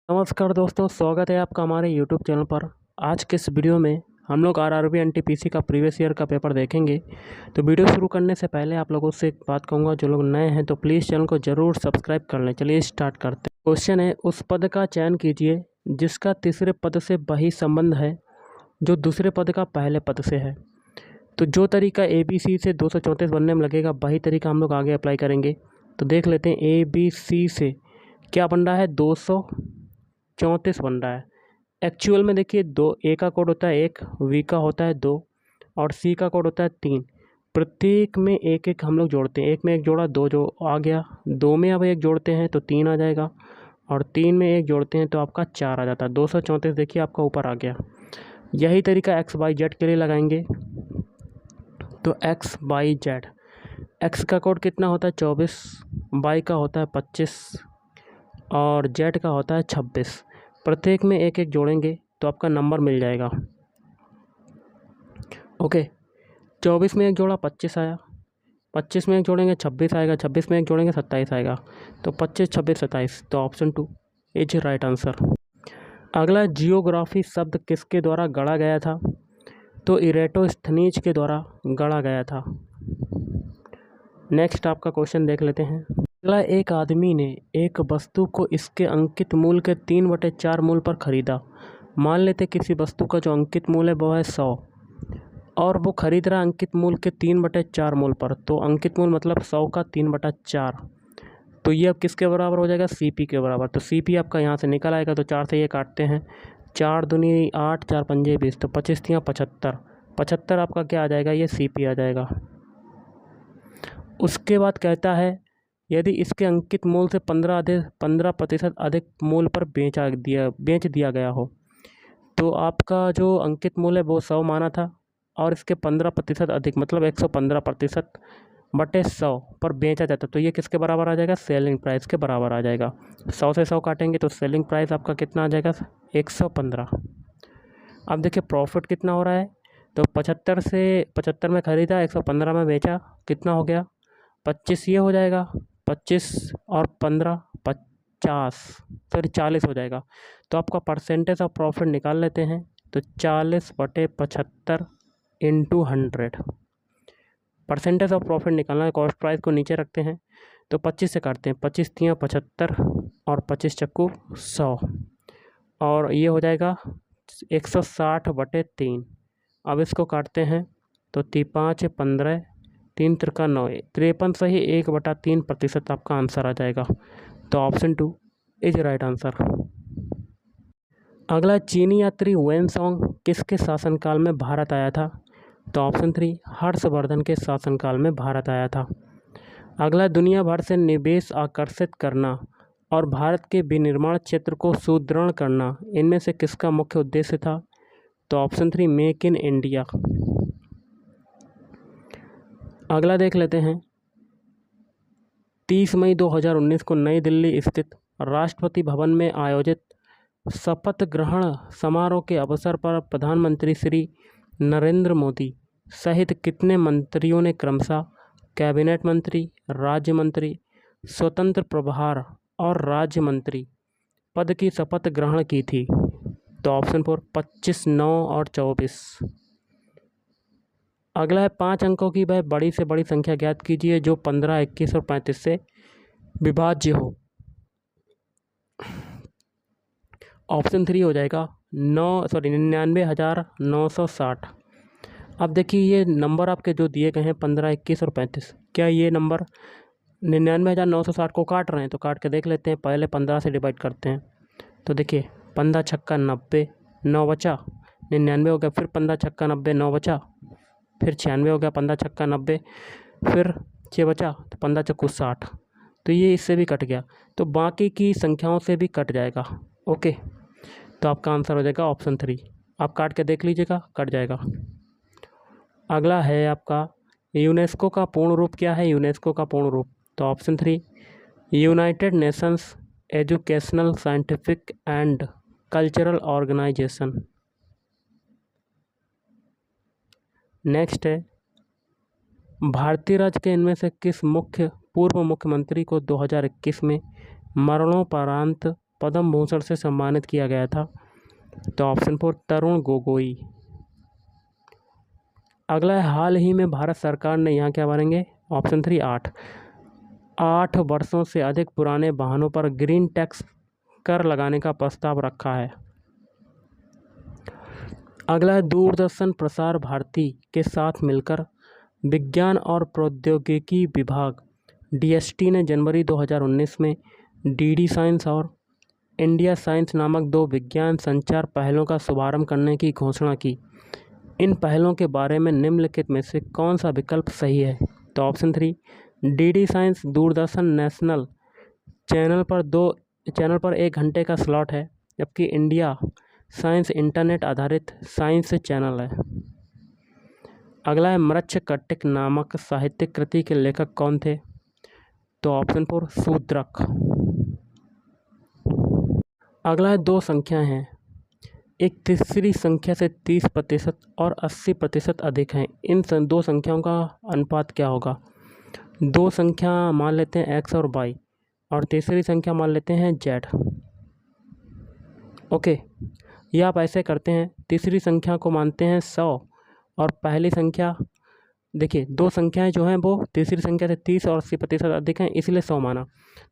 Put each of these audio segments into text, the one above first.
नमस्कार दोस्तों, स्वागत है आपका हमारे यूट्यूब चैनल पर। आज के इस वीडियो में हम लोग आरआरबी एनटीपीसी का प्रीवियस ईयर का पेपर देखेंगे। तो वीडियो शुरू करने से पहले आप लोगों से एक बात कहूँगा, जो लोग नए हैं तो प्लीज़ चैनल को ज़रूर सब्सक्राइब कर लें। चलिए स्टार्ट करते हैं। क्वेश्चन है, उस पद का चयन कीजिए जिसका तीसरे पद से वही संबंध है जो दूसरे पद का पहले पद से है। तो जो तरीका ABC से 234 बनने में लगेगा, वही तरीका हम लोग आगे अप्लाई करेंगे। तो देख लेते हैं ABC से क्या बन रहा है, 234 बन रहा है। एक्चुअल में देखिए, A का कोड होता है 1, V का होता है 2 और C का कोड होता है 3। प्रत्येक में एक एक हम लोग जोड़ते हैं। 1 में 1 जोड़ा, 2 जो आ गया, 2 में अब 1 जोड़ते हैं तो 3 आ जाएगा और 3 में 1 जोड़ते हैं तो आपका 4 आ जाता है। 234 देखिए आपका ऊपर आ गया। यही तरीका XYZ के लिए लगाएंगे। तो XYZ, X का कोड कितना होता है 24, Y का होता है 25 और Z का होता है 26। प्रत्येक में एक एक जोड़ेंगे तो आपका नंबर मिल जाएगा। ओके, 24 में एक जोड़ा 25 आया, 25 में एक जोड़ेंगे 26 आएगा, 26 में एक जोड़ेंगे 27 आएगा। तो 25, 26, 27। तो ऑप्शन 2 इज राइट आंसर। अगला, जियोग्राफी शब्द किसके द्वारा गढ़ा गया था? तो इरेटोस्थनीज के द्वारा गढ़ा गया था। नेक्स्ट आपका क्वेश्चन देख लेते हैं। अगला, एक आदमी ने एक वस्तु को इसके अंकित मूल्य के 3/4 मूल्य पर खरीदा। मान लेते किसी वस्तु का जो अंकित मूल्य है वो है 100 और वो खरीद रहा है अंकित मूल्य के 3/4 मूल्य पर। तो अंकित मूल्य मतलब 100 का 3/4। तो ये अब किसके बराबर हो जाएगा? CP के बराबर। तो CP आपका यहाँ से निकल आएगा। तो 4 से ये काटते हैं, 4 दूनी 8, 4 पंजे 20, तो 25 तियाँ 75। 75 आपका क्या आ जाएगा? ये CP आ जाएगा। उसके बाद कहता है, यदि इसके अंकित मूल्य से 15% अधिक मूल्य पर बेच दिया गया हो। तो आपका जो अंकित मूल्य है वो 100 माना था और इसके 15% अधिक मतलब 115% बटे 100 पर बेचा जाता, तो ये किसके बराबर आ जाएगा? सेलिंग प्राइस के बराबर आ जाएगा। 100 से 100 काटेंगे तो सेलिंग प्राइस आपका कितना आ जाएगा? 115। अब देखिए प्रॉफिट कितना हो रहा है। तो 75 से 75 में खरीदा, 115 में बेचा, कितना हो गया? 25 ये हो जाएगा, 25 और 15 50, सॉरी 40 हो जाएगा। तो आपका परसेंटेज ऑफ प्रॉफिट निकाल लेते हैं। तो 40/75 इंटू 100 परसेंटेज ऑफ प्रॉफिट निकालना है। कॉस्ट प्राइस को नीचे रखते हैं तो 25 से काटते हैं, 25 तियाँ 75 और 25 चक्कू 100 और ये हो जाएगा 160/3। अब इसको काटते हैं तो 5 15, 3 त्रिका 9, 53 सही 1/3% आपका आंसर आ जाएगा। तो ऑप्शन 2 इज राइट आंसर। अगला, चीनी यात्री वेनसोंग किसके शासनकाल में भारत आया था? तो ऑप्शन 3 हर्षवर्धन के शासनकाल में भारत आया था। अगला, दुनिया भर से निवेश आकर्षित करना और भारत के विनिर्माण क्षेत्र को सुदृढ़ करना, इनमें से किसका मुख्य उद्देश्य था? तो ऑप्शन 3 मेक इन इंडिया। अगला देख लेते हैं। 30 मई 2019 को नई दिल्ली स्थित राष्ट्रपति भवन में आयोजित शपथ ग्रहण समारोह के अवसर पर प्रधानमंत्री श्री नरेंद्र मोदी सहित कितने मंत्रियों ने क्रमशः कैबिनेट मंत्री, राज्य मंत्री, स्वतंत्र प्रभार और राज्य मंत्री पद की शपथ ग्रहण की थी? तो ऑप्शन 4 25, 9 और 24। अगला है, 5 अंकों की वह बड़ी से बड़ी संख्या ज्ञात कीजिए जो 15, 21 और 35 से विभाज्य हो। ऑप्शन 3 हो जाएगा 99,960। अब देखिए ये नंबर आपके जो दिए गए हैं 15, 21 और 35, क्या ये नंबर 99,960 को काट रहे हैं? तो काट के देख लेते हैं। पहले 15 से डिवाइड करते हैं तो देखिए 15 छक्का 90, 9 बचा, 99 हो गया, फिर 15 छक्का 90, 9 बचा, फिर 96 हो गया, 15 छक्का 90, फिर 6 बचा, तो 15 चक्कू 60। तो ये इससे भी कट गया, तो बाकी की संख्याओं से भी कट जाएगा। ओके, तो आपका आंसर हो जाएगा ऑप्शन 3। आप काट के देख लीजिएगा, कट जाएगा। अगला है आपका, यूनेस्को का पूर्ण रूप क्या है? यूनेस्को का पूर्ण रूप, तो option 3 United Nations Educational, Scientific and Cultural Organization. Next है, भारतीय राज्य के इनमें से किस पूर्व मुख्यमंत्री को 2021 में मरणोपरांत पद्म भूषण से सम्मानित किया गया था? तो ऑप्शन 4 तरुण गोगोई। अगला है, हाल ही में भारत सरकार ने यहाँ क्या भरेंगे? ऑप्शन 3 8 वर्षों से अधिक पुराने वाहनों पर ग्रीन टैक्स कर लगाने का प्रस्ताव रखा है। अगला है, दूरदर्शन प्रसार भारती के साथ मिलकर विज्ञान और प्रौद्योगिकी विभाग DST ने जनवरी 2019 में DD साइंस और इंडिया साइंस नामक 2 विज्ञान संचार पहलों का शुभारंभ करने की घोषणा की। इन पहलों के बारे में निम्नलिखित में से कौन सा विकल्प सही है? तो option 3 DD science Doordarshan national channel पर 1 घंटे का स्लॉट है, जबकि इंडिया साइंस इंटरनेट आधारित साइंस चैनल है। अगला है, मृच्छकटिक नामक साहित्यिक कृति के लेखक कौन थे? तो ऑप्शन 4 शूद्रक। अगला है, 2 संख्याएं हैं, एक तीसरी संख्या से 30% और 80% अधिक हैं। इन 2 संख्याओं का अनुपात क्या होगा? 2 संख्या मान लेते हैं x और y और तीसरी संख्या मान लेते हैं z। ओके, ये आप ऐसे करते हैं, तीसरी संख्या को मानते हैं 100 और पहली संख्या, देखिए 2 संख्याएं जो हैं वो तीसरी संख्या से 30 और 80% अधिक हैं, इसलिए 100 माना।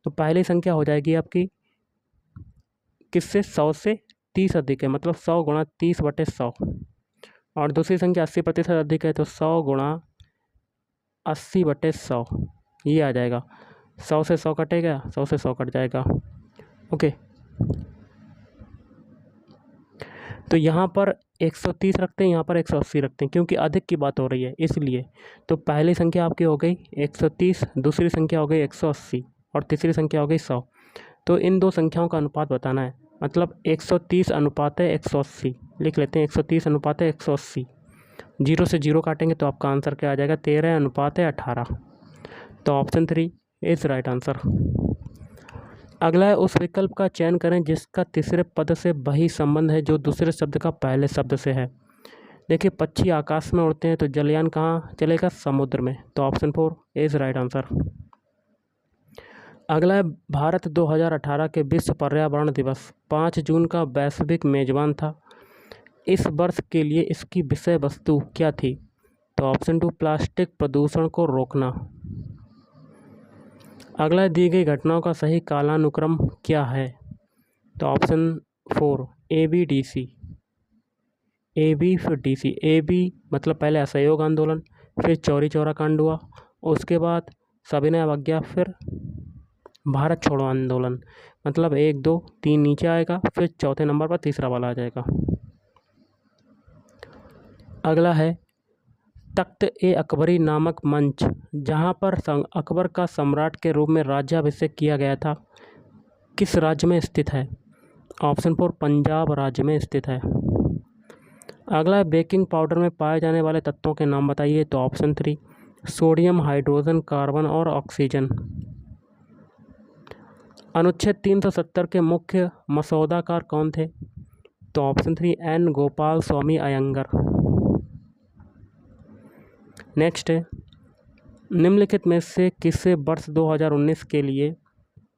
तो पहली संख्या हो जाएगी आपकी किससे? 100 से 30 अधिक है, मतलब 100 गुणा 30/100। और दूसरी संख्या 80% अधिक है, तो 100 गुणा 80/100 ये आ जाएगा। 100 से 100 कटेगा, 100 से 100 कट जाएगा। ओके, तो यहाँ पर 130 रखते हैं, यहाँ पर 180 रखते हैं, क्योंकि अधिक की बात हो रही है इसलिए। तो पहली संख्या आपकी हो गई 130, दूसरी संख्या हो गई 180 और तीसरी संख्या हो गई 100। तो इन 2 संख्याओं का अनुपात बताना है, मतलब 130 अनुपात है 180 लिख लेते हैं। 130 अनुपात है 180, 0 से 0 काटेंगे तो आपका आंसर क्या आ जाएगा? 13 अनुपात है 18। तो ऑप्शन 3 इज राइट आंसर। अगला है, उस विकल्प का चयन करें जिसका तीसरे पद से वही संबंध है जो दूसरे शब्द का पहले शब्द से है। देखिए, पक्षी आकाश में उड़ते हैं तो जलयान कहाँ चलेगा? समुद्र में। तो ऑप्शन 4 इज राइट आंसर। अगला है, भारत 2018 के विश्व पर्यावरण दिवस 5 जून का वैश्विक मेजबान था। इस वर्ष के लिए इसकी विषय वस्तु क्या थी? तो ऑप्शन 2 प्लास्टिक प्रदूषण को रोकना। अगला, दी गई घटनाओं का सही कालानुक्रम क्या है? तो ऑप्शन 4 ABDC। AB फिर DC। AB मतलब पहले असहयोग आंदोलन, फिर चौरी चौरा कांड हुआ, उसके बाद सविनय अवज्ञा, फिर भारत छोड़ो आंदोलन। मतलब 1 2 3 नीचे आएगा, फिर चौथे नंबर पर तीसरा वाला आ जाएगा। अगला है, तख्त-ए-अकबरी नामक मंच जहां पर अकबर का सम्राट के रूप में राज्याभिषेक किया गया था, किस राज्य में स्थित है? ऑप्शन 4 पंजाब राज्य में स्थित है। अगला है, बेकिंग पाउडर में पाए जाने वाले तत्वों के नाम बताइए। तो ऑप्शन 3 सोडियम, हाइड्रोजन, कार्बन और ऑक्सीजन। अनुच्छेद 370 के मुख्य मसौदाकार कौन थे? तो option 3 N Gopal Swami Iyengar. Next है, निम्नलिखित में से किसे वर्ष 2019 के लिए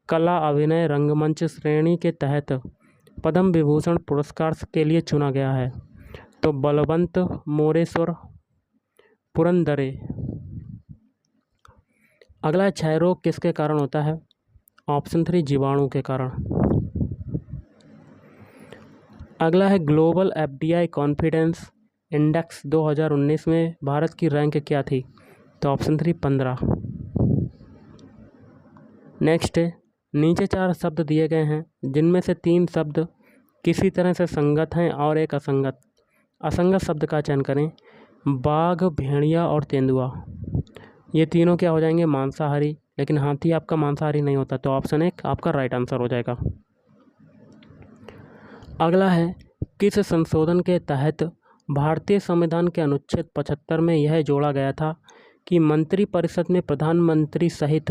कला अभिनय रंगमंच श्रेणी के तहत पद्म विभूषण पुरस्कार के लिए चुना गया है? तो बलवंत मोरेश्वर पुरंदरे। अगला, क्षय रोग किसके कारण होता है? ऑप्शन 3 जीवाणु के कारण। अगला है, ग्लोबल FDI कॉन्फिडेंस इंडेक्स 2019 में भारत की रैंक क्या थी? तो ऑप्शन 3 15। नेक्स्ट है, नीचे 4 शब्द दिए गए हैं जिनमें से 3 शब्द किसी तरह से संगत हैं और एक असंगत। असंगत शब्द का चयन करें। बाघ, भेड़िया और तेंदुआ, ये तीनों क्या हो जाएंगे? मांसाहारी, लेकिन हाथी आपका मांसाहारी नहीं होता, तो ऑप्शन 1 आपका राइट आंसर हो जाएगा। अगला है, किस संशोधन के तहत भारतीय संविधान के अनुच्छेद 75 में यह जोड़ा गया था कि मंत्रिपरिषद में प्रधानमंत्री सहित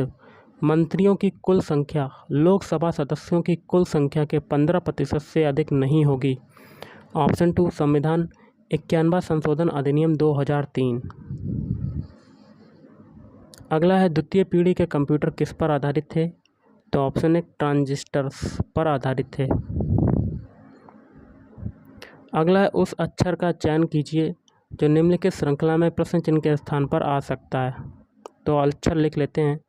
मंत्रियों की कुल संख्या लोकसभा सदस्यों की कुल संख्या के 15% से अधिक नहीं होगी? ऑप्शन 2 संविधान 91 संशोधन अधिनियम 2003। अगला है, द्वितीय पीढ़ी के कंप्यूटर किस पर आधारित थे? तो ऑप्शन 1 ट्रांजिस्टर्स पर आधारित थे। अगला है उस अक्षर का चयन कीजिए जो निम्नलिखित श्रृंखला में प्रश्न चिन्ह के स्थान पर आ सकता है। तो अक्षर लिख लेते हैं।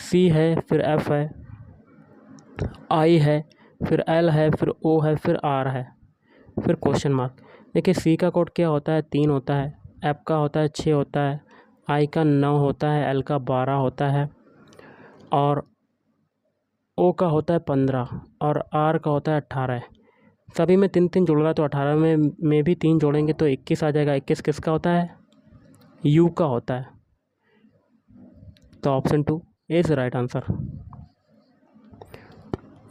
सी है, फिर एफ है, आई है, फिर एल है, फिर ओ है, फिर आर है, फिर क्वेश्चन मार्क। देखिए सी का कोड क्या होता है, 3 होता है, एफ का होता है 6 होता है, आई का 9 होता है, एल का 12 होता है, और ओ का होता है 15 और आर का होता है 18। सभी में 3 3 जुड़ रहा है, तो 18 में भी 3 जोड़ेंगे तो 21 आ जाएगा। 21 किसका होता है, यू का होता है। तो ऑप्शन 2 इज राइट आंसर।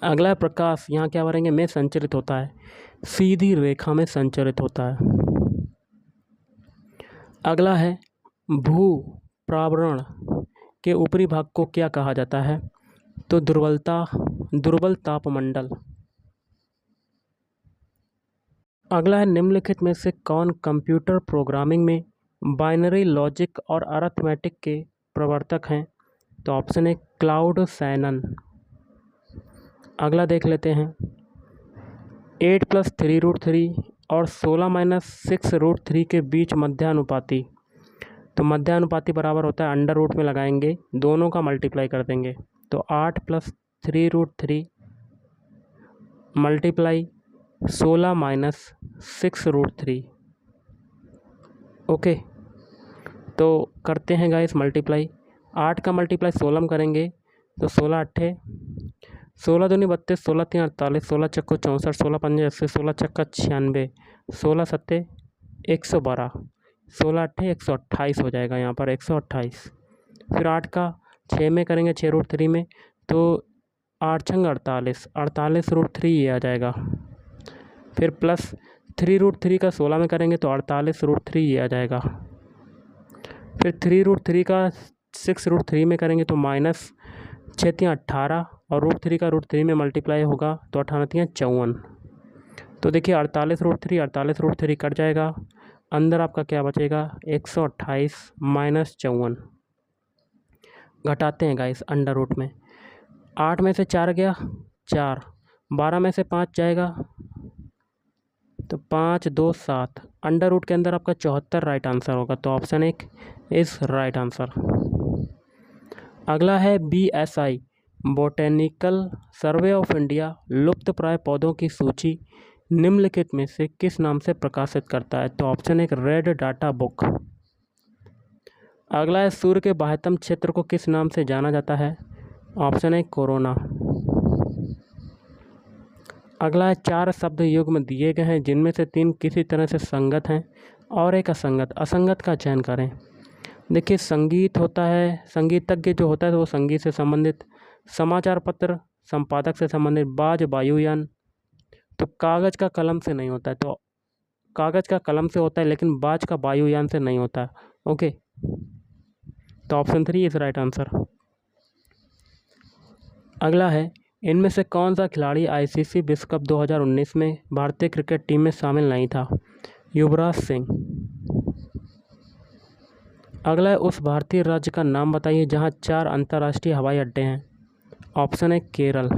अगला है प्रकाश, यहाँ क्या भरेंगे, में संचरित होता है, सीधी रेखा में संचरित होता है। अगला है भू प्रावरण के ऊपरी भाग को क्या कहा जाता है। तो दुर्बल तापमंडल। अगला है निम्नलिखित में से कौन कंप्यूटर प्रोग्रामिंग में बाइनरी लॉजिक और अरिथमेटिक के प्रवर्तक हैं। तो ऑप्शन 1 क्लाउड सैनन। अगला देख लेते हैं 8 + 3√3 और 16 - 6√3 के बीच मध्यानुपाती। तो मध्यानुपाती बराबर होता है अंडर रूट में लगाएंगे, दोनों का मल्टीप्लाई कर देंगे। तो 8 + 3√3 मल्टीप्लाई 16 - 6√3। ओके, तो करते हैं गाइस मल्टीप्लाई। 8 का मल्टीप्लाई 16 में करेंगे तो 16 अट्ठे 16 दूनी 32, 16 3 48, 16 चक्को 64, 16 पंजे 80, 16 चक्का 96, 16 सत्ते 112, 16 अट्ठे 128 हो जाएगा यहाँ पर 128। फिर 8 का 6 में करेंगे 6√3 में तो 8 छंग 48, 48√3 ये आ जाएगा। फिर प्लस 3√3 का 16 में करेंगे तो 48√3 ये आ जाएगा। फिर 3√3 का 6√3 में करेंगे तो माइनस 6 3 18 और √3 का √3 में मल्टीप्लाई होगा तो 18 3 54। तो देखिए 48√3 कट जाएगा, अंदर आपका क्या बचेगा 128 - 54। घटाते हैं गाइस अंडर रूट में। 8 में से 4 गया 4, 12 में से 5 जाएगा तो 5 2 7, अंडर रूट के अंदर आपका 74 राइट आंसर होगा। तो ऑप्शन 1 इज राइट आंसर। अगला है BSI botanical survey of India लुप्त प्राय पौधों की सूची निम्नलिखित में से किस नाम से प्रकाशित करता है। तो ऑप्शन 1 रेड डाटा बुक। अगला है सूर्य के बाह्यतम क्षेत्र को किस नाम से जाना जाता है। Option 1 corona. अगला है 4 शब्द युग्म दिए गए हैं जिनमें से 3 किसी तरह से संगत हैं और एक असंगत का चयन करें। देखिए संगीत होता है, संगीतज्ञ जो होता है तो वो संगीत से संबंधित, समाचार पत्र संपादक से संबंधित, बाज वायुयान। तो कागज़ का कलम से नहीं होता है, तो कागज़ का कलम से होता है लेकिन बाज का वायुयान से नहीं होता है। ओके, तो ऑप्शन 3 इज राइट आंसर। अगला है इनमें से कौन सा खिलाड़ी ICC विश्व कप 2019 में भारतीय क्रिकेट टीम में शामिल नहीं था। युवराज सिंह। अगला है उस भारतीय राज्य का नाम बताइए जहां 4 अंतर्राष्ट्रीय हवाई अड्डे हैं। ऑप्शन 1 केरल।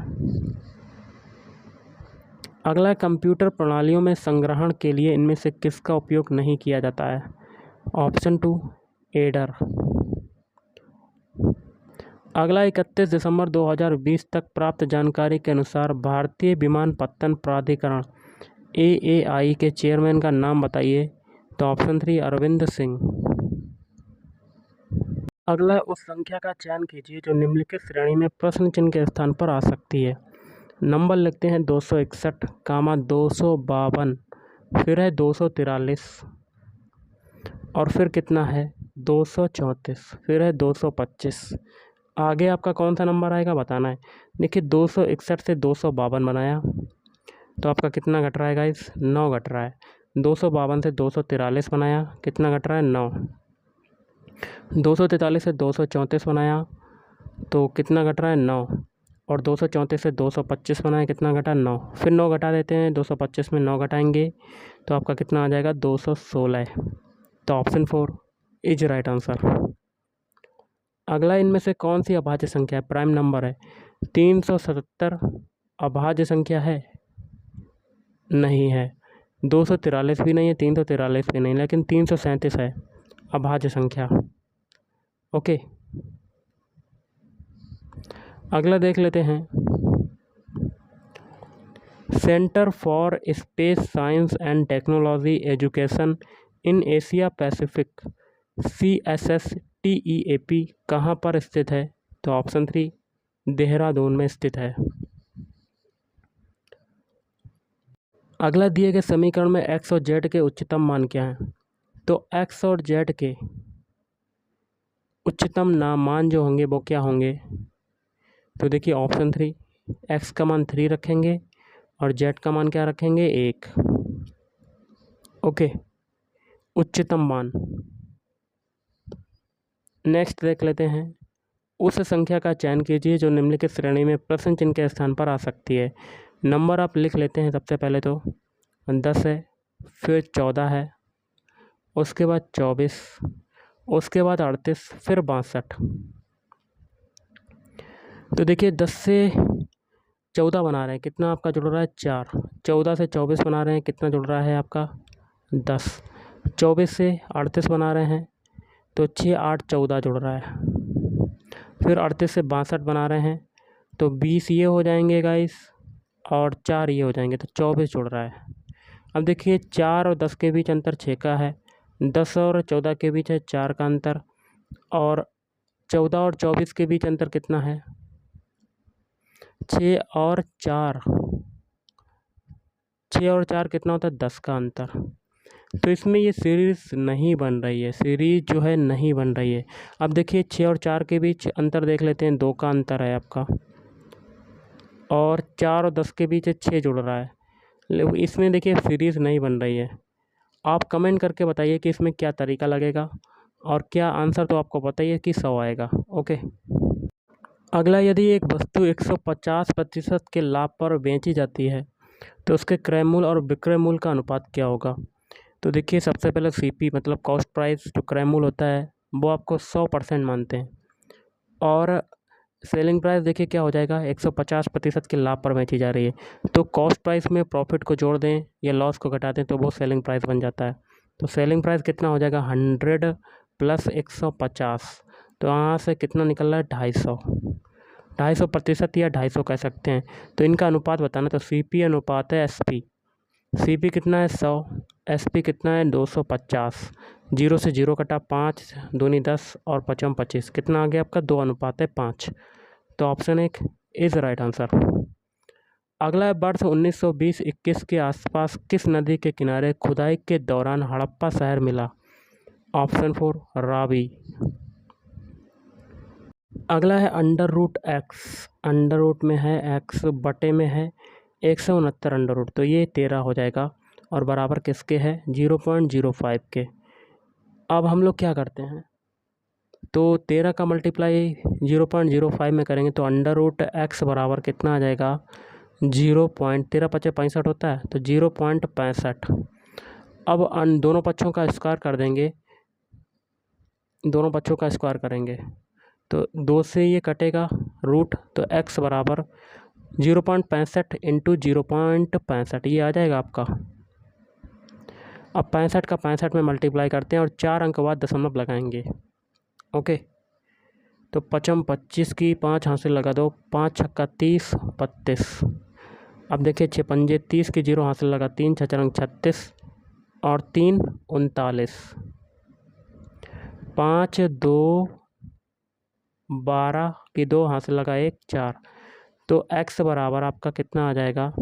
अगला है कंप्यूटर प्रणालियों में संग्रहण के लिए इनमें से किसका उपयोग नहीं किया जाता है। Option 2 adder. अगला 31 दिसंबर 2020 तक प्राप्त जानकारी के अनुसार भारतीय विमानपत्तन प्राधिकरण AAI के चेयरमैन का नाम बताइए। तो ऑप्शन 3 अरविंद सिंह। अगला उस संख्या का चयन कीजिए जो निम्नलिखित श्रेणी में प्रश्न चिन्ह के स्थान पर आ सकती है। नंबर लिखते हैं 261, 252, फिर है 243 और फिर कितना है 234, फिर है 225। आगे आपका कौन सा नंबर आएगा बताना है। देखिए 261 से 252 बनाया तो आपका कितना घट रहा है गाइस, 9 घट रहा है। 252 से 243 बनाया, कितना घट रहा है 9। 243 से 234 बनाया तो कितना घट रहा है 9, और 234 से 225 बनाया, कितना घटा 9। फिर 9 घटा देते हैं, 225 में 9 घटाएंगे तो आपका कितना आ जाएगा 216। तो ऑप्शन 4 इज राइट आंसर। अगला इनमें से कौन सी अभाज्य संख्या है, प्राइम नंबर है। 377 अभाज्य संख्या है? नहीं है। 243 भी नहीं है, 343 भी नहीं, लेकिन 337 है अभाज्य संख्या। ओके, अगला देख लेते हैं। Centre for space science and technology education in Asia Pacific CSSTEAP कहाँ पर स्थित है? तो ऑप्शन 3 देहरादून में स्थित है। अगला दिए गए समीकरण में x और z के उच्चतम मान क्या हैं? तो x और z के उच्चतम मान जो होंगे वो क्या होंगे? तो देखिए ऑप्शन 3, x का मान 3 रखेंगे और z का मान क्या रखेंगे? 1। ओके, उच्चतम मान। नेक्स्ट देख लेते हैं। उस संख्या का चयन कीजिए जो निम्नलिखित श्रेणी में प्रश्न चिन्ह के स्थान पर आ सकती है। नंबर आप लिख लेते हैं। सबसे पहले तो 10 है, फिर 14 है, उसके बाद 24, उसके बाद 38, फिर 62। तो देखिए 10 से 14 बना रहे हैं, कितना आपका जुड़ रहा है? 4। 14 से 24 बना रहे हैं, कितना जुड़ रहा है आपका? 10। 24 से 38 बना रहे हैं तो 6, 8, 14 जुड़ रहा है। फिर 38 से 62 बना रहे हैं तो 20 ये हो जाएंगे गाइस, और 4 ये हो जाएंगे, तो 24 जुड़ रहा है। अब देखिए 4 और 10 के बीच अंतर 6 का है, 10 और 14 के बीच है 4 का अंतर, और 14 और 24 के बीच अंतर कितना है? 6 और 4, 6 और 4 कितना होता है? 10 का अंतर। तो इसमें ये सीरीज़ नहीं बन रही है, सीरीज़ जो है नहीं बन रही है। अब देखिए 6 और 4 के बीच अंतर देख लेते हैं, 2 का अंतर है आपका, और 4 और 10 के बीच 6 जुड़ रहा है, लेकिन इसमें देखिए सीरीज़ नहीं बन रही है। आप कमेंट करके बताइए कि इसमें क्या तरीका लगेगा, और क्या आंसर तो आपको बताइए कि 100 आएगा। ओके, अगला, यदि एक वस्तु 150% के लाभ पर बेची जाती है तो उसके क्रय मूल्य और विक्रय मूल्य का अनुपात क्या होगा? तो देखिए सबसे पहले CP मतलब कॉस्ट प्राइस, जो क्रय मूल्य होता है वो आपको 100% मानते हैं, और सेलिंग प्राइस देखिए क्या हो जाएगा? 150% के लाभ पर बेची जा रही है, तो कॉस्ट प्राइस में प्रॉफिट को जोड़ दें या लॉस को घटा दें तो वो सेलिंग प्राइस बन जाता है। तो सेलिंग प्राइस कितना हो जाएगा? 100 प्लस 150, तो यहाँ से कितना निकल रहा है? 250% या 250 कह सकते हैं। तो इनका अनुपात बताना, तो CP अनुपात है SP। CP कितना है? 100, SP कितना है? 250। 0 से 0 कटा, 5 दूनी 10 और 5 25, कितना आ गया आपका? 2 अनुपात है 5। तो ऑप्शन 1 इज़ राइट आंसर। अगला वर्ष 1920-21 के आसपास किस नदी के किनारे खुदाई के दौरान हड़प्पा शहर मिला? ऑप्शन 4 रावी। अगला है √x, अंडर रूट में है x, बटे में है 169 अंडर रूट, तो ये 13 हो जाएगा, और बराबर किसके है? 0.05 के। अब हम लोग क्या करते हैं, तो 13 का मल्टीप्लाई 0.05 में करेंगे तो √x बराबर कितना आ जाएगा? 0.13 × 5 = 65 होता है, तो 0.65। अब दोनों पक्षों का स्क्वायर कर देंगे, दोनों पक्षों का स्क्वायर करेंगे तो 2 से ये कटेगा रूट, तो x बराबर 0.65 इंटू 0.65 ये आ जाएगा आपका। अब 65 का 65 में मल्टीप्लाई करते हैं और 4 अंक बाद दशमलव लगाएंगे। ओके, तो 5 25 की 5 हाथ से लगा दो, 5 छक्का 30 32। अब देखिए 6 पंजे 30 की 0 हाथ से लगा, 3 6 4 36 और 3 39, 5 2 12 की 2 हाथ से लगा 1 4, तो x बराबर आपका कितना आ जाएगा?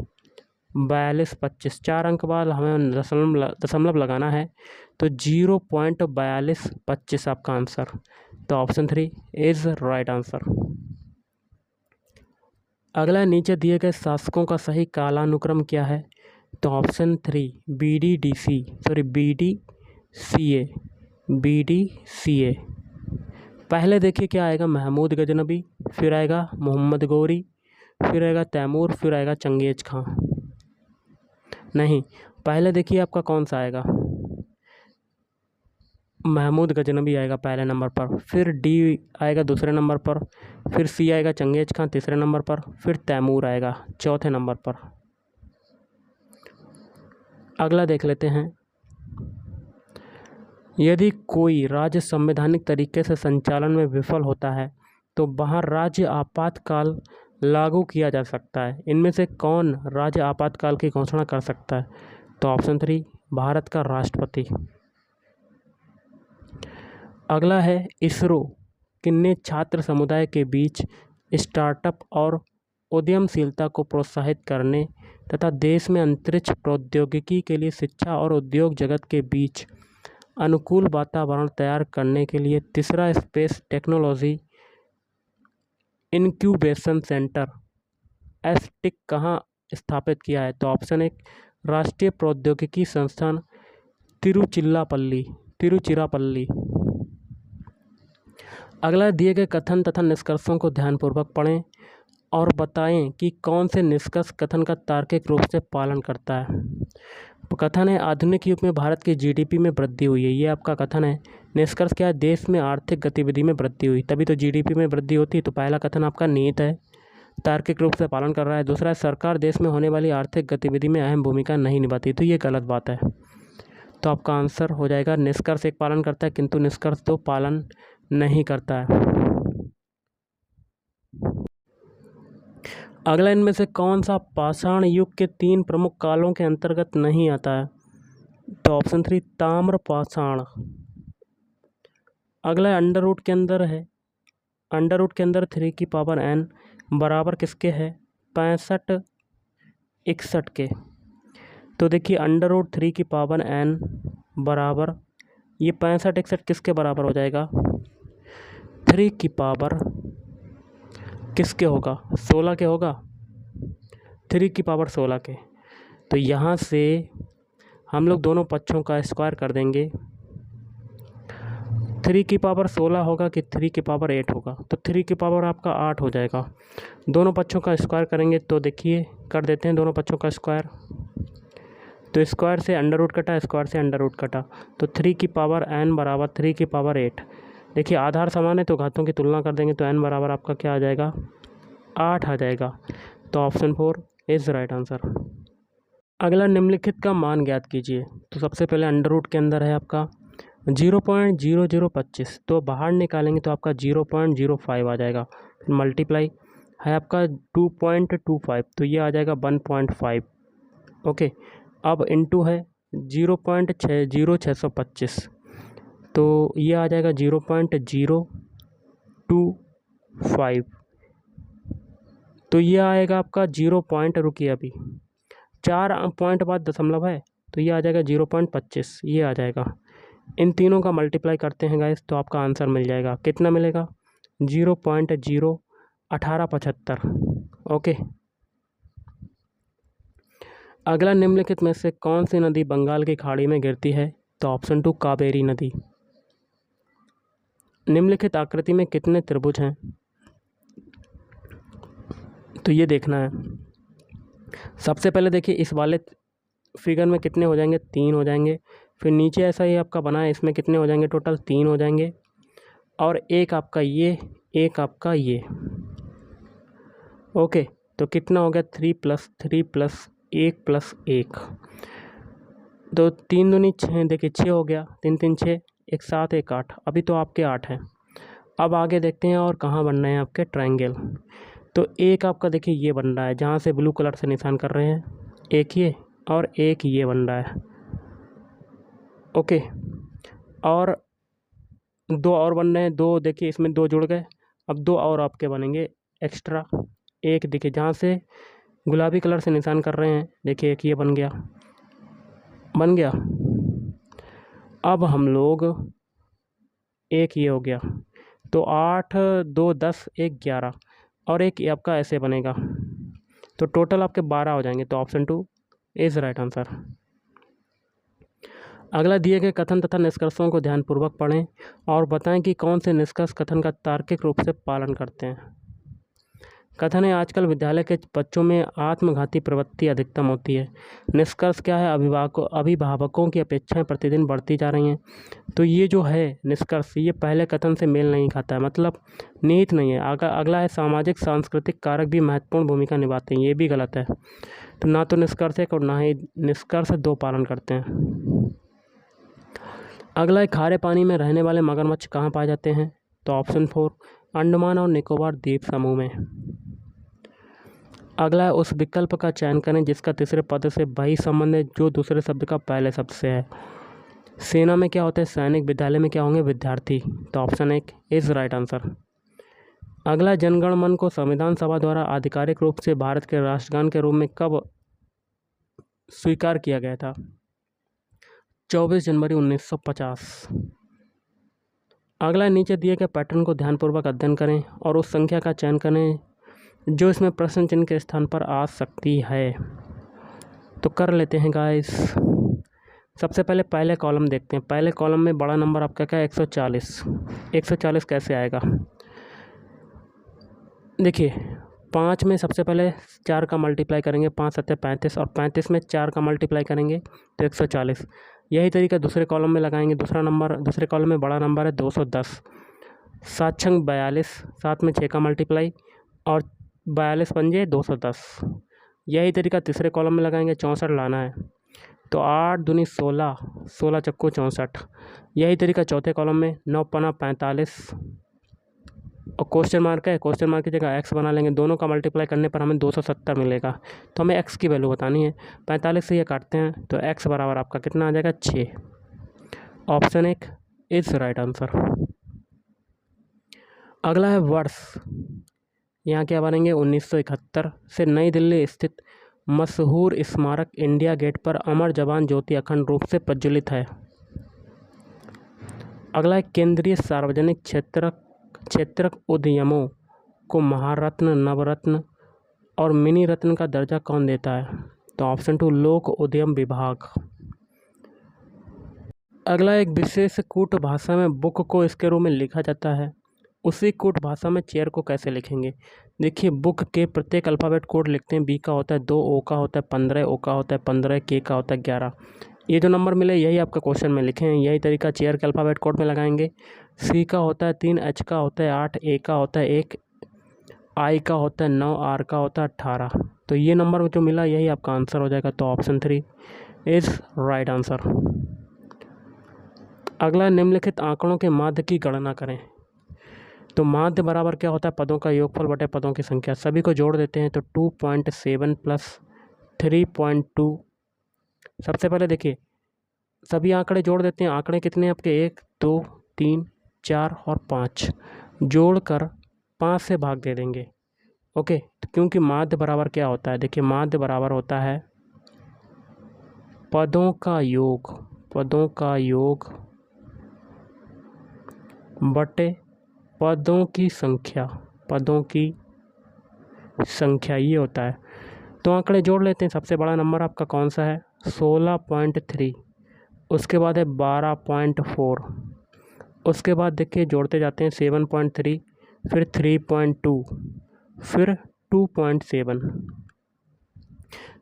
42 25। 4 अंक बाद हमें दशमलव लगाना है, तो 0.4225 आपका आंसर। तो ऑप्शन 3 इज़ राइट आंसर। अगला, नीचे दिए गए शासकों का सही कालानुक्रम क्या है? तो ऑप्शन 3 BDCA। पहले देखिए क्या आएगा? महमूद गजनबी, फिर आएगा मोहम्मद गौरी, फिर आएगा तैमूर, फिर आएगा चंगेज खां। नहीं, पहले देखिए आपका कौन सा आएगा? महमूद गजनबी आएगा पहले नंबर पर, फिर डी आएगा दूसरे नंबर पर, फिर सी आएगा चंगेज खां तीसरे नंबर पर, फिर तैमूर आएगा चौथे नंबर पर। अगला देख लेते हैं, यदि कोई राज्य संवैधानिक तरीके से संचालन में विफल होता है तो वहाँ राज्य आपातकाल लागू किया जा सकता है। इनमें से कौन राज्य आपातकाल की घोषणा कर सकता है? तो ऑप्शन 3 भारत का राष्ट्रपति। अगला है, इसरो किन्ने छात्र समुदाय के बीच स्टार्टअप और उद्यमशीलता को प्रोत्साहित करने तथा देश में अंतरिक्ष प्रौद्योगिकी के लिए शिक्षा और उद्योग जगत के बीच अनुकूल वातावरण तैयार करने के लिए तीसरा स्पेस टेक्नोलॉजी इनक्यूबेशन सेंटर एसटिक कहाँ स्थापित किया है? तो ऑप्शन 1 राष्ट्रीय प्रौद्योगिकी संस्थान तिरुचिरापल्ली। अगला, दिए गए कथन तथा निष्कर्षों को ध्यानपूर्वक पढ़ें और बताएं कि कौन से निष्कर्ष कथन का तार्किक रूप से पालन करता है। कथन है, आधुनिक युग में भारत की जीडीपी में वृद्धि हुई है, ये आपका कथन है। निष्कर्ष क्या है? देश में आर्थिक गतिविधि में वृद्धि हुई, तभी तो जीडीपी में वृद्धि होती है। तो पहला कथन आपका निहित है, तार्किक रूप से पालन कर रहा है। दूसरा है, सरकार देश में होने वाली आर्थिक गतिविधि में अहम भूमिका नहीं निभाती, तो ये गलत बात है। तो आपका आंसर हो जाएगा, निष्कर्ष 1 पालन करता है किंतु निष्कर्ष 2 पालन नहीं करता है। अगला, इनमें से कौन सा पाषाण युग के 3 प्रमुख कालों के अंतर्गत नहीं आता है? तो ऑप्शन 3 ताम्र पाषाण। अगला अंडर रूट के अंदर है, अंडर रूट के अंदर 3 की पावर n बराबर किसके है? 65 61 के। तो देखिए अंडर रूट 3 की पावर n बराबर ये 65 61 किसके बराबर हो जाएगा? 3 की पावर किसके होगा? 16 के होगा, 3 की पावर 16 के। तो यहाँ से हम लोग दोनों पक्षों का स्क्वायर कर देंगे। 3 की पावर 16 होगा कि 3 की पावर 8 होगा? तो 3 की पावर आपका 8 हो जाएगा। दोनों पक्षों का स्क्वायर करेंगे तो देखिए कर देते हैं दोनों पक्षों का स्क्वायर। तो स्क्वायर से अंडर रूट कटा, स्क्वायर से अंडर रूट कटा, तो 3 की पावर n बराबर 3 की पावर 8। देखिए आधार समान है तो घातों की तुलना कर देंगे तो n बराबर आपका क्या आ जाएगा? 8 आ जाएगा। तो ऑप्शन 4 इज़ राइट आंसर। अगला, निम्नलिखित का मान ज्ञात कीजिए। तो सबसे पहले अंडर रूट के अंदर है आपका 0.0025, तो बाहर निकालेंगे तो आपका 0.05 आ जाएगा। फिर मल्टीप्लाई है आपका 2.25, तो ये आ जाएगा 1.5। ओके, अब इनटू है 0.0625, तो ये आ जाएगा 0.025। तो ये आएगा आपका 0 पॉइंट, रुकिए अभी 4 पॉइंट बाद दशमलव है, तो ये आ जाएगा 0.25, ये आ जाएगा। इन तीनों का मल्टीप्लाई करते हैं गाइस तो आपका आंसर मिल जाएगा। कितना मिलेगा? 0.01875। ओके, अगला, निम्नलिखित में से कौन सी नदी बंगाल की खाड़ी में गिरती है? तो ऑप्शन 2 कावेरी नदी। निम्नलिखित आकृति में कितने त्रिभुज हैं? तो ये देखना है। सबसे पहले देखिए इस वाले फिगर में कितने हो जाएंगे? 3 हो जाएंगे। फिर नीचे ऐसा ही आपका बना है, इसमें कितने हो जाएंगे? टोटल 3 हो जाएंगे। और एक आपका ये, एक आपका ये। ओके, तो कितना हो गया? 3 + 3 + 1 + 1, तो 3 दूनी 6, देखिए 6 हो गया, 3 3 6, 1 7 1 8। अभी तो आपके 8 हैं। अब आगे देखते हैं और कहाँ बन रहे हैं आपके ट्रायंगल। तो एक आपका देखिए ये बन रहा है, जहाँ से ब्लू कलर से निशान कर रहे हैं, एक ये और एक ये बन रहा है। ओके, और 2 और बन रहे हैं, 2 देखिए इसमें 2 जुड़ गए। अब 2 और आपके बनेंगे एक्स्ट्रा। एक देखिए जहाँ से गुलाबी कलर से निशान कर रहे हैं, देखिए एक ये बन गया, बन गया। अब हम लोग एक ये हो गया, तो 8 2 10 1 11, और एक ये आपका ऐसे बनेगा, तो टोटल आपके 12 हो जाएंगे। तो ऑप्शन 2 इज़ राइट आंसर। अगला, दिए गए कथन तथा निष्कर्षों को ध्यानपूर्वक पढ़ें और बताएं कि कौन से निष्कर्ष कथन का तार्किक रूप से पालन करते हैं। कथन है आजकल विद्यालय के बच्चों में आत्मघाती प्रवृत्ति अधिकतम होती है। निष्कर्ष क्या है, अभिभावकों की अपेक्षाएं प्रतिदिन बढ़ती जा रही हैं। तो ये जो है निष्कर्ष, ये पहले कथन से मेल नहीं खाता है, मतलब निहित नहीं है। अगला है सामाजिक सांस्कृतिक कारक भी महत्वपूर्ण भूमिका निभाते हैं, ये भी गलत है। तो ना तो निष्कर्ष एक और ना ही निष्कर्ष दो पालन करते हैं। अगला है खारे पानी में रहने वाले मगरमच्छ कहाँ पाए जाते हैं? तो ऑप्शन 4, अंडमान और निकोबार द्वीप समूह में। अगला है उस विकल्प का चयन करें जिसका तीसरे पद से वही संबंध है जो दूसरे शब्द का पहले शब्द से है। सेना में क्या होता है सैनिक, विद्यालय में क्या होंगे विद्यार्थी। तो ऑप्शन 1 इज राइट आंसर। अगला, जनगण मन को संविधान सभा द्वारा आधिकारिक रूप से भारत के राष्ट्रगान के रूप में कब स्वीकार किया गया था? 24 जनवरी 1950। अगला, नीचे दिए गए पैटर्न को ध्यानपूर्वक अध्ययन करें और उस संख्या का चयन करें जो इसमें प्रश्न चिन्ह के स्थान पर आ सकती है। तो कर लेते हैं गाइस। सबसे पहले कॉलम देखते हैं। पहले कॉलम में बड़ा नंबर आपका क्या है 140। 140 कैसे आएगा? देखिए 5 में सबसे पहले 4 का मल्टीप्लाई करेंगे, 5 सत्ते 35, और 35 में 4 का मल्टीप्लाई करेंगे तो 140। यही तरीका दूसरे कॉलम में लगाएंगे। दूसरे कॉलम में बड़ा नंबर है 210, 7 छंग 42, 7 में 6 का मल्टीप्लाई और 42 पंजे 210। यही तरीका तीसरे कॉलम में लगाएंगे, 64 लाना है तो 8 दूनी 16, 16 चक्को 64। यही तरीका चौथे कॉलम में, 9 पना 45 और क्वेश्चन मार्क है, क्वेश्चन मार्क की जगह एक्स बना लेंगे। दोनों का मल्टीप्लाई करने पर हमें 270 मिलेगा। तो हमें एक्स की वैल्यू बतानी है। 45 से ये काटते हैं तो एक्स बराबर आपका कितना आ जाएगा 6। Option 1 is right answer. अगला है वर्ष। यहाँ क्या बनेंगे 1971 से नई दिल्ली स्थित मशहूर स्मारक इंडिया गेट पर अमर जवान ज्योति अखंड रूप से प्रज्वलित है। अगला है केंद्रीय सार्वजनिक क्षेत्रक उद्यमों को महारत्न, नवरत्न और मिनी रत्न का दर्जा कौन देता है? तो ऑप्शन 2 लोक उद्यम विभाग। अगला, एक विशेष कूट भाषा में बुक को इसके रूप में लिखा जाता है, उसी कूट भाषा में चेयर को कैसे लिखेंगे? देखिए बुक के प्रत्येक अल्फ़ाबेट कोड लिखते हैं। बी का होता है 2, ओ का होता है 15, ओ का होता है 15, के का होता है 11। ये जो नंबर मिले यही आपका क्वेश्चन में लिखें। यही तरीका चेयर के अल्फ़ाबेट कोड में लगाएंगे। सी का होता है 3, एच का होता है 8, ए का होता है 1, आई का होता है 9, आर का होता है 18। तो ये नंबर जो मिला यही आपका आंसर हो जाएगा। तो ऑप्शन 3 इज़ राइट आंसर। अगला, निम्नलिखित आंकड़ों के माध्य की गणना करें। तो माध्य बराबर क्या होता है पदों का योगफल बटे पदों की संख्या। सभी को जोड़ देते हैं तो 2.7 प्लस 3.2। सबसे पहले देखिए सभी आंकड़े जोड़ देते हैं। आंकड़े कितने आपके 1, 2, 3, 4 और 5। जोड़कर 5 से भाग दे देंगे। ओके, तो क्योंकि माध्य बराबर क्या होता है, देखिए माध्य बराबर होता है पदों का योग बटे पदों की संख्या ये होता है। तो आंकड़े जोड़ लेते हैं। सबसे बड़ा नंबर आपका कौन सा है 16.3, उसके बाद है 12.4, उसके बाद देखिए जोड़ते जाते हैं 7.3, फिर 3.2, फिर 2.7।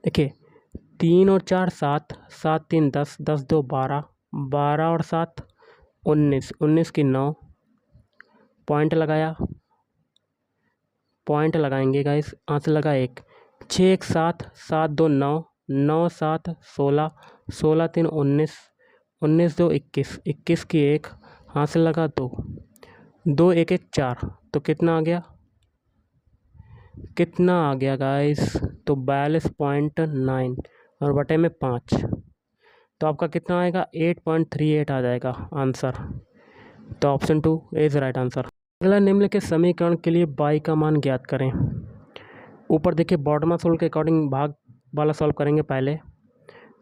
देखिए 3 और 4 7, 7 3 10, 10 2 12, 12 और 7 19, 19 की 9, पॉइंट लगाएंगे गाइस। आंसर लगा 1, 6 1 7, 7 2 9, 9 7 16, 16 3 19, 19 2 21, 21 की 1, हासिल लगा 2, 2 1 1 4। तो कितना आ गया गाइस? तो 42.9 और बटे में 5। तो आपका कितना आएगा 8.38 आ जाएगा आंसर। तो ऑप्शन 2 इज राइट आंसर। अगला, निम्नलिखित समीकरण के लिए y का मान ज्ञात करें। ऊपर देखिए बॉडमास रूल के अकॉर्डिंग भाग वाला सॉल्व करेंगे पहले।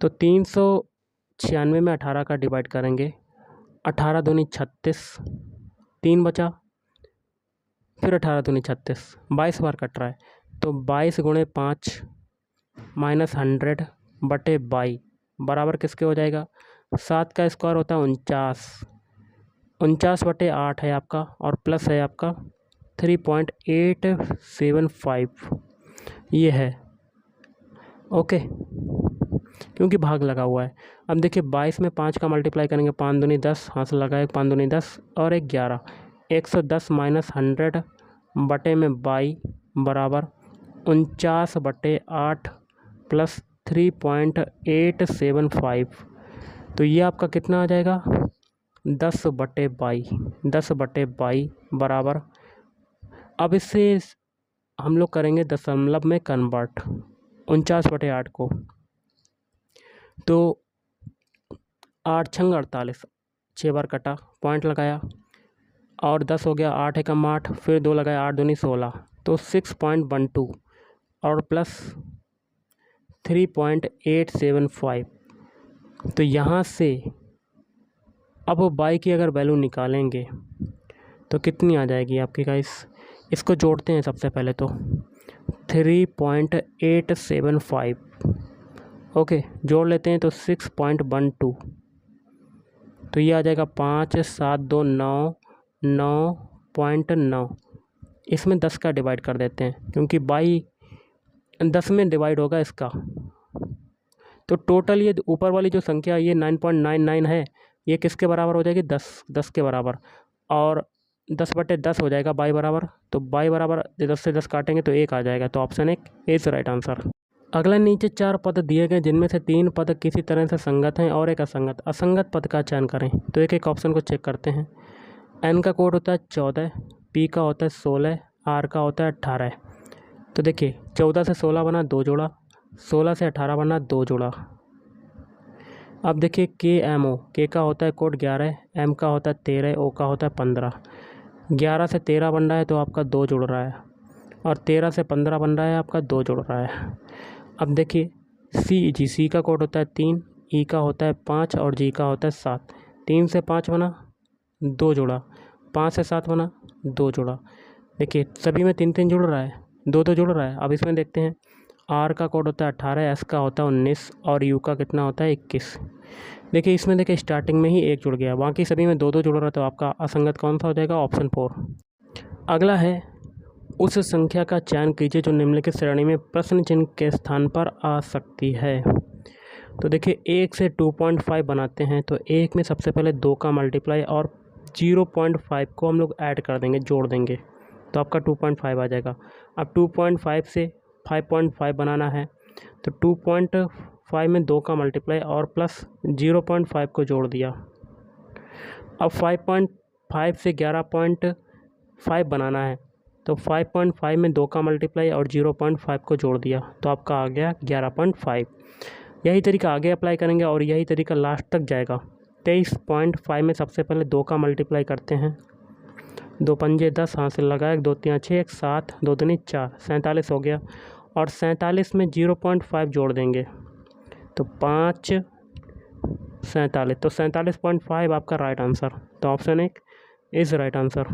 तो 396 में 18 का डिवाइड करेंगे, 18 दूनी 36, 3 बचा, फिर 18 दूनी 36, 22 बार कट रहा है। तो 22 गुणे 5 माइनस 100 बटे 22 बराबर किसके हो जाएगा? 7 का स्क्वायर होता है 49, 49 बटे 8 है आपका, और प्लस है आपका 3.875 ये है, ओके, क्योंकि भाग लगा हुआ है। अब देखिए 22 में 5 का मल्टीप्लाई करेंगे, 5 दूनी 10, हाथ लगाए 5 दूनी 10 और 11, 110 माइनस 100 बटे में 22 बराबर 49/8 प्लस 3.875। तो ये आपका कितना आ जाएगा, 10/22, 10/22 बराबर, अब इससे हम लोग करेंगे दशमलव में कन्वर्ट 49/8 को, तो 8 छंग 48, 6 बार कटा, पॉइंट लगाया और 10 हो गया, 8 एकम 8, फिर 2 लगाया, 8 दूनी 16, तो 6.12 और प्लस 3.875। तो यहाँ से अब बाई की अगर वैल्यू निकालेंगे तो कितनी आ जाएगी आपकी गाइस, इसको जोड़ते हैं सबसे पहले तो 3.875, ओके, जोड़ लेते हैं तो 6.12, तो ये आ जाएगा 5 7 2 9 9.9। इसमें 10 का डिवाइड कर देते हैं क्योंकि बाई 10 में डिवाइड होगा इसका, तो टोटल ये ऊपर वाली जो संख्या ये 9.99 है, ये किसके बराबर हो जाएगी, 10 के बराबर, और 10/10 हो जाएगा बाई बराबर, तो बाई बराबर 10 से 10 काटेंगे तो 1 आ जाएगा, तो ऑप्शन 1 इज राइट आंसर। अगला नीचे 4 पद दिए गए जिनमें से 3 पद किसी तरह से संगत हैं और एक असंगत, असंगत पद का चयन करें। तो एक एक ऑप्शन को चेक करते हैं। एन का कोड होता है 14, पी का होता है 16, आर का होता है 18। तो देखिए 14 से 16 बना 2 जोड़ा, 16 से 18 बना 2 जोड़ा। अब देखिए के एम ओ, के का होता है कोड 11, एम का होता है 13, ओ का होता है 15। 11 से 13 बन रहा है तो आपका 2 जुड़ रहा है, और 13 से 15 बन रहा है आपका 2 जुड़ रहा है। अब देखिए सी का कोड होता है 3, ई का होता है 5 और जी का होता है 7। 3 से 5 बना 2 जोड़ा, 5 से 7 बना 2 जोड़ा। देखिए सभी में 3 3 जुड़ रहा है, 2 2 जुड़ रहा है। अब इसमें देखते हैं, आर का कोड होता है 18, एस का होता है 19 और यू का कितना होता है 21। देखिए इसमें देखिए स्टार्टिंग में ही 1 जुड़ गया, बाकी सभी में 2 2 जुड़ रहा है, तो आपका असंगत कौन सा हो जाएगा, ऑप्शन 4। अगला है, उस संख्या का चयन कीजिए जो निम्नलिखित श्रेणी में प्रश्न चिन्ह के स्थान पर आ सकती है। तो देखिए 1 से 2.5 बनाते हैं, तो 1 में सबसे पहले 2 का मल्टीप्लाई और 0.5 को हम लोग ऐड कर देंगे, जोड़ देंगे, तो आपका 2.5 आ जाएगा। अब 2.5 से 5.5 बनाना है, तो 2.5 में 2 का मल्टीप्लाई और प्लस 0.5 को जोड़ दिया। अब 5.5 से 11.5 बनाना है, तो 5.5 में 2 का मल्टीप्लाई और 0.5 को जोड़ दिया, तो आपका आ गया 11.5। यही तरीका आगे अप्लाई करेंगे और यही तरीका लास्ट तक जाएगा। 23.5 में सबसे पहले 2 का मल्टीप्लाई करते हैं, 2 पंजे 10, हाथ से लगाए, 2 3 6 1 7, 2 दूनी 4, 47 हो गया, और 47 में 0.5 जोड़ देंगे, तो 5 47, तो 47.5 आपका राइट आंसर, तो ऑप्शन 1 इज़ राइट आंसर।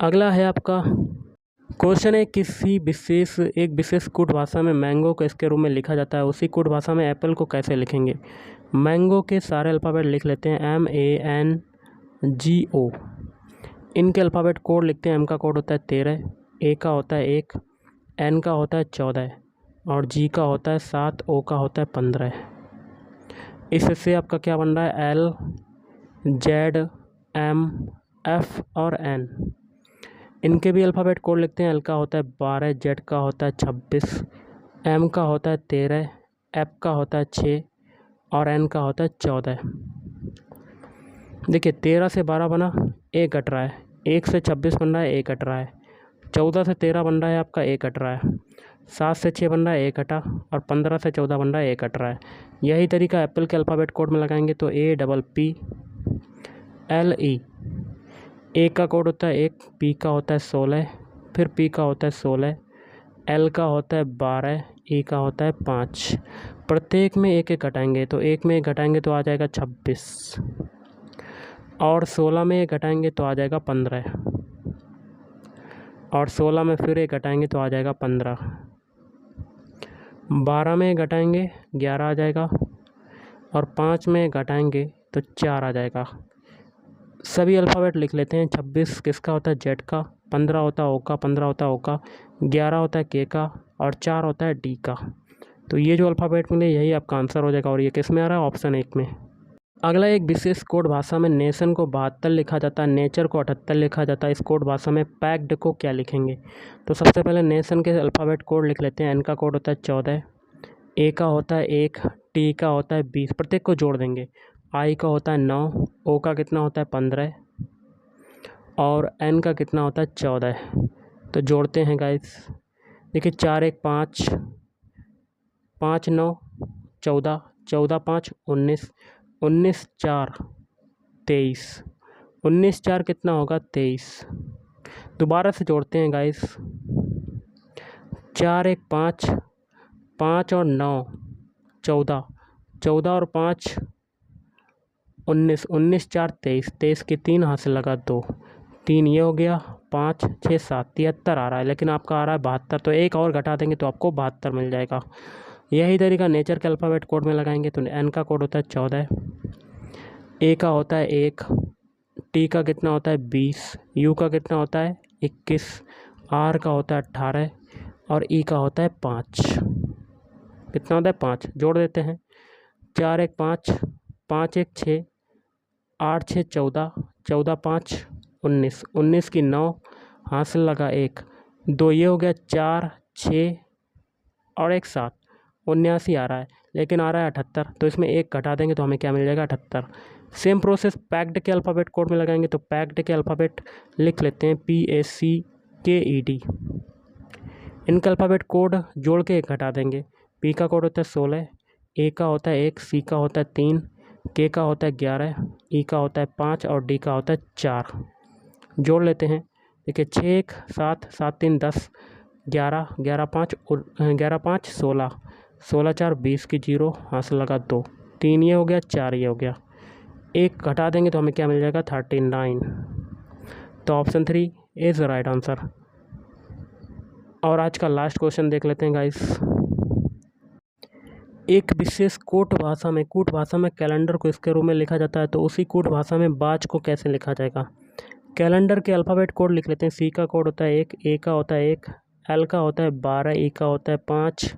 अगला है आपका क्वेश्चन है, एक विशेष कुड भाषा में मैंगो को इसके रूप में लिखा जाता है, उसी कुड भाषा में एप्पल को कैसे लिखेंगे। मैंगो के सारे अल्फ़ाबेट लिख लेते हैं, MANGO। इनके अल्फ़ाबेट कोड लिखते हैं। एम का कोड होता है 13, ए का होता है 1, एन का होता है 14 और जी का होता है 7, ओ का होता है 15। इससे आपका क्या बन रहा है, L, Z, M, F और N। इनके भी अल्फ़ाबेट कोड लिखते हैं। एल का होता है 12, जेड का होता है 26, एम का होता है 13, एफ का होता है 6 और एन का होता है 14। देखिए 13 से 12 बना, 1 कट रहा है, 1 से 26 बन रहा है, 1 कट रहा है, 14 से 13 बन रहा है आपका, 1 कट रहा है, 7 से 6 बन रहा है, 1 कटा, और 15 से 14 बन रहा है, 1 कट रहा है। यही तरीका एप्पल के अल्फ़ाबेट कोड में लगाएंगे, तो APPLE। ए का कोड होता है 1, पी का होता है 16, फिर पी का होता है 16, एल का होता है 12, ई का होता है 5। प्रत्येक में 1 1 घटाएंगे, तो 1 में 1 घटाएंगे तो आ जाएगा 26, और 16 में 1 घटाएंगे तो आ जाएगा 15, और 16 में फिर 1 घटाएंगे तो आ जाएगा 15, 12 में 1 घटाएंगे 11 आ जाएगा, और 5 में 1 घटाएंगे तो 4 आ जाएगा। सभी अल्फ़ाबेट लिख लेते हैं। 26 किसका होता है? जेड का। 15 होता है ओ का। 15 होता है ओ का। 11 होता है के का और 4 होता है डी का। तो ये जो अल्फ़ाबेट मिले यही आपका आंसर हो जाएगा और ये किस में आ रहा है? ऑप्शन 1 में। अगला, एक विशेष कोड भाषा में नेशन को 72 लिखा जाता है, नेचर को 78 लिखा जाता है। इस कोड भाषा में पैक्ड को क्या लिखेंगे? तो सबसे पहले नेशन के अल्फ़ाबेट कोड लिख लेते हैं। एन का कोड होता है 14, ए का होता है 1, टी का होता है 20, प्रत्येक को जोड़ देंगे। आई का होता है 9, ओ का कितना होता है 15 और एन का कितना होता है 14। तो जोड़ते हैं गाइस। देखिए 4 1 5, 5 9 14, 14 5 19, 19 4 23, 19 4 कितना होगा? 23। दोबारा से जोड़ते हैं गाइस। 4 1 5, 5 और 9 14, 14 और 5 19, 19 4 23, 23 की 3 हाथ से लगा 2, 3 ये हो गया, 5 6 7 73 आ रहा है, लेकिन आपका आ रहा है 72। तो एक और घटा देंगे तो आपको 72 मिल जाएगा। यही तरीका नेचर के अल्फ़ाबेट कोड में लगाएंगे। तो एन का कोड होता है 14, ए का होता है 1, टी का कितना होता है 20, यू का कितना होता है 21, आर का होता है 18 और ई का होता है 5। कितना होता है? 5। जोड़ देते हैं। 4 1 5, 5 1 6, 8 6 14, 14 5 19, 19 की 9 हाथ से लगा 1, 2 ये हो गया, 4 6 और 1 7, 79 आ रहा है, लेकिन आ रहा है 78। तो इसमें एक घटा देंगे तो हमें क्या मिल जाएगा? 78। सेम प्रोसेस पैक्ड के अल्फ़ाबेट कोड में लगाएंगे। तो पैक्ड के अल्फ़ाबेट लिख लेते हैं PACKED। इनका अल्फ़ाबेट कोड जोड़ के एक घटा देंगे। पी का कोड होता है 16, ए का होता है 1, सी का होता है 3, के का होता है 11, ई का होता है 5 और डी का होता है 4। जोड़ लेते हैं। देखिए 6 1 7, 7 3 10, 11 11 5 11 5 16, 16 4 20 की 0 हाथ से लगा 2, 3 ये हो गया, 4 ये हो गया। एक घटा देंगे तो हमें क्या मिल जाएगा? 39। तो ऑप्शन 3 इज़ राइट आंसर। और आज का लास्ट क्वेश्चन देख लेते हैं गाइस। एक विशेष कूट भाषा में कैलेंडर को इसके रूप में लिखा जाता है, तो उसी कूट भाषा में बाज को कैसे लिखा जाएगा? कैलेंडर के अल्फ़ाबेट कोड लिख लेते हैं। सी का कोड होता है 1, ए का होता है 1, एल का होता है 12, ई का होता है 5,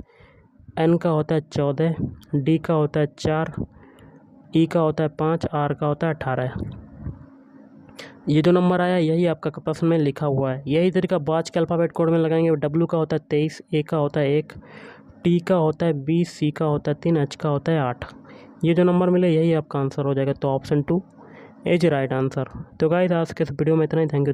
एन का होता है 14, डी का होता है 4, ई का होता है 5, आर का होता है 18। ये जो नंबर आया यही आपका प्रश्न में लिखा हुआ है। यही तरीका बाज के अल्फ़ाबेट कोड में लगाएंगे। डब्ल्यू का होता है 23, ए का होता है 1, टी का होता है 20, सी का होता है 3, एच का होता है 8। ये जो नंबर मिले यही आपका आंसर हो जाएगा। तो ऑप्शन 2 इज राइट आंसर। तो गाइस आज के इस वीडियो में इतना ही। Thank you.